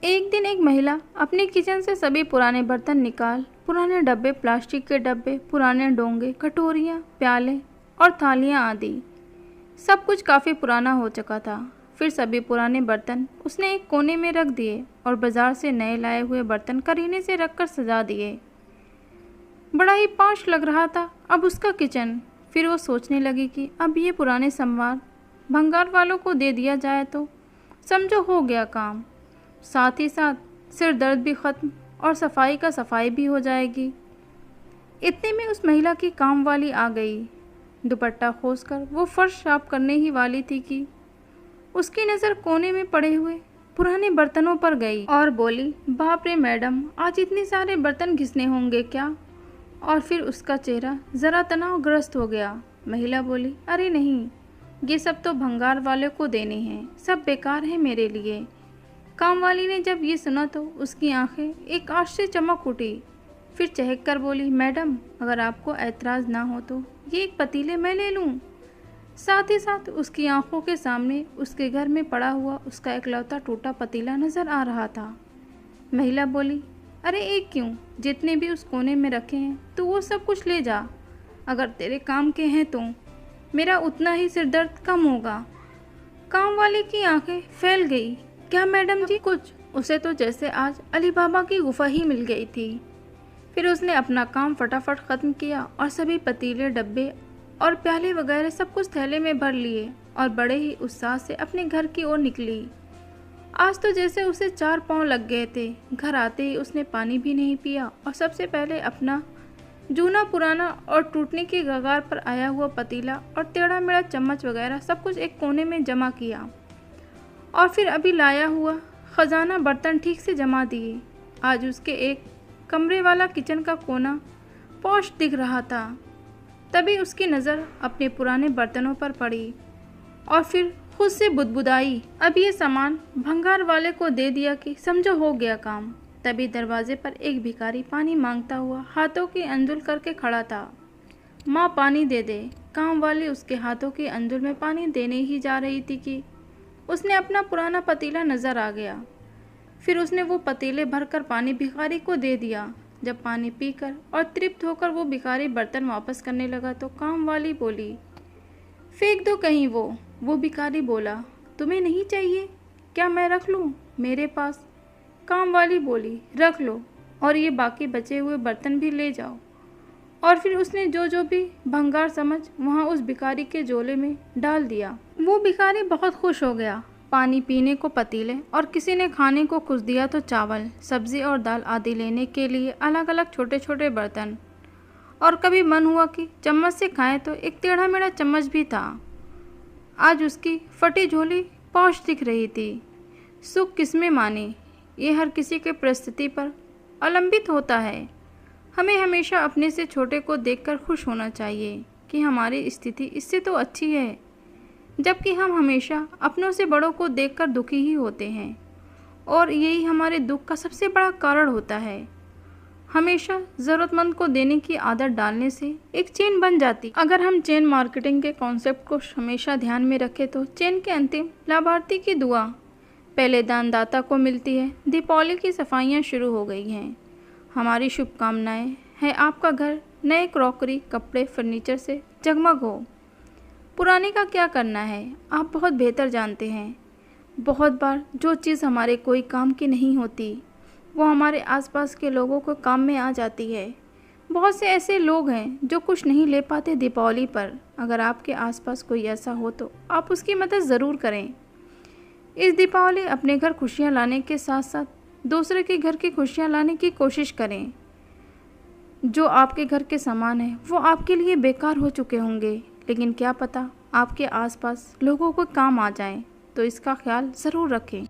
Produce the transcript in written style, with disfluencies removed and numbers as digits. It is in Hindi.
एक दिन एक महिला अपने किचन से सभी पुराने बर्तन निकाल पुराने डब्बे, प्लास्टिक के डब्बे, पुराने डोंगे, कटोरियाँ, प्याले और थालियाँ आदि सब कुछ काफ़ी पुराना हो चुका था। फिर सभी पुराने बर्तन उसने एक कोने में रख दिए और बाजार से नए लाए हुए बर्तन करीने से रखकर सजा दिए। बड़ा ही पॉश लग रहा था अब उसका किचन। फिर वो सोचने लगी कि अब ये पुराने संवार भंगार वालों को दे दिया जाए तो समझो हो गया काम। साथ ही साथ सिर दर्द भी ख़त्म और सफाई का सफाई भी हो जाएगी। इतने में उस महिला की काम वाली आ गई। दुपट्टा खोसकर वो फर्श साफ करने ही वाली थी कि उसकी नज़र कोने में पड़े हुए पुराने बर्तनों पर गई और बोली, बाप रे मैडम, आज इतने सारे बर्तन घिसने होंगे क्या? और फिर उसका चेहरा ज़रा तनावग्रस्त हो गया। महिला बोली, अरे नहीं, ये सब तो भंगार वाले को देने हैं, सब बेकार है मेरे लिए। कामवाली ने जब ये सुना तो उसकी आंखें एक आश से चमक उठी। फिर चहक कर बोली, मैडम, अगर आपको ऐतराज़ ना हो तो ये एक पतीले मैं ले लूँ। साथ ही साथ उसकी आंखों के सामने उसके घर में पड़ा हुआ उसका इकलौता टूटा पतीला नज़र आ रहा था। महिला बोली, अरे एक क्यों, जितने भी उस कोने में रखे हैं तो वो सब कुछ ले जा। अगर तेरे काम के हैं तो मेरा उतना ही सिर दर्द कम होगा। काम वाले की आंखें फैल गई। क्या मैडम जी कुछ? उसे तो जैसे आज अली बाबा की गुफा ही मिल गई थी। फिर उसने अपना काम फटाफट ख़त्म किया और सभी पतीले, डब्बे और प्याले वगैरह सब कुछ थैले में भर लिए और बड़े ही उत्साह से अपने घर की ओर निकली। आज तो जैसे उसे 4 पाँव लग गए थे। घर आते ही उसने पानी भी नहीं पिया और सबसे पहले अपना जूना पुराना और टूटने की कगार पर आया हुआ पतीला और टेढ़ा मेढ़ा चम्मच वगैरह सब कुछ एक कोने में जमा किया और फिर अभी लाया हुआ ख़जाना बर्तन ठीक से जमा दिए। आज उसके एक कमरे वाला किचन का कोना पॉश दिख रहा था। तभी उसकी नज़र अपने पुराने बर्तनों पर पड़ी और फिर खुद से बुदबुदाई, अब ये सामान भंगार वाले को दे दिया कि समझो हो गया काम। तभी दरवाजे पर एक भिखारी पानी मांगता हुआ हाथों की अंजुल करके खड़ा था। माँ, पानी दे दे। काम वाली उसके हाथों की अंजुल में पानी देने ही जा रही थी कि उसने अपना पुराना पतीला नज़र आ गया। फिर उसने वो पतीले भरकर पानी भिखारी को दे दिया। जब पानी पीकर और तृप्त होकर वो भिखारी बर्तन वापस करने लगा तो काम वाली बोली, फेंक दो कहीं वो भिखारी बोला, तुम्हें नहीं चाहिए क्या, मैं रख लूँ मेरे पास? काम वाली बोली, रख लो और ये बाकी बचे हुए बर्तन भी ले जाओ। और फिर उसने जो भी भंगार समझ वहाँ उस भिखारी के झोले में डाल दिया। वो भिखारी बहुत खुश हो गया। पानी पीने को पतीले और किसी ने खाने को कुछ दिया तो चावल, सब्जी और दाल आदि लेने के लिए अलग अलग छोटे छोटे बर्तन। और कभी मन हुआ कि चम्मच से खाएं तो एक टेढ़ा मेढ़ा चम्मच भी था। आज उसकी फटी झोली पॉश दिख रही थी। सुख किसमें माने, ये हर किसी के परिस्थिति पर अवलंबित होता है। हमें हमेशा अपने से छोटे को देखकर खुश होना चाहिए कि हमारी स्थिति इससे तो अच्छी है, जबकि हम हमेशा अपनों से बड़ों को देखकर दुखी ही होते हैं और यही हमारे दुख का सबसे बड़ा कारण होता है। हमेशा ज़रूरतमंद को देने की आदत डालने से एक चेन बन जाती। अगर हम चेन मार्केटिंग के कॉन्सेप्ट को हमेशा ध्यान में रखें तो चेन के अंतिम लाभार्थी की दुआ पहले दानदाता को मिलती है। दीपावली की सफाइयाँ शुरू हो गई हैं। हमारी शुभकामनाएं है आपका घर नए क्रॉकरी, कपड़े, फर्नीचर से जगमग हो। पुराने का क्या करना है, आप बहुत बेहतर जानते हैं। बहुत बार जो चीज़ हमारे कोई काम की नहीं होती वो हमारे आसपास के लोगों को काम में आ जाती है। बहुत से ऐसे लोग हैं जो कुछ नहीं ले पाते दीपावली पर। अगर आपके आसपास कोई ऐसा हो तो आप उसकी मदद ज़रूर करें। इस दीपावली अपने घर खुशियाँ लाने के साथ साथ दूसरे के घर की खुशियाँ लाने की कोशिश करें। जो आपके घर के सामान है वो आपके लिए बेकार हो चुके होंगे, लेकिन क्या पता आपके आसपास लोगों को काम आ जाएं, तो इसका ख्याल ज़रूर रखें।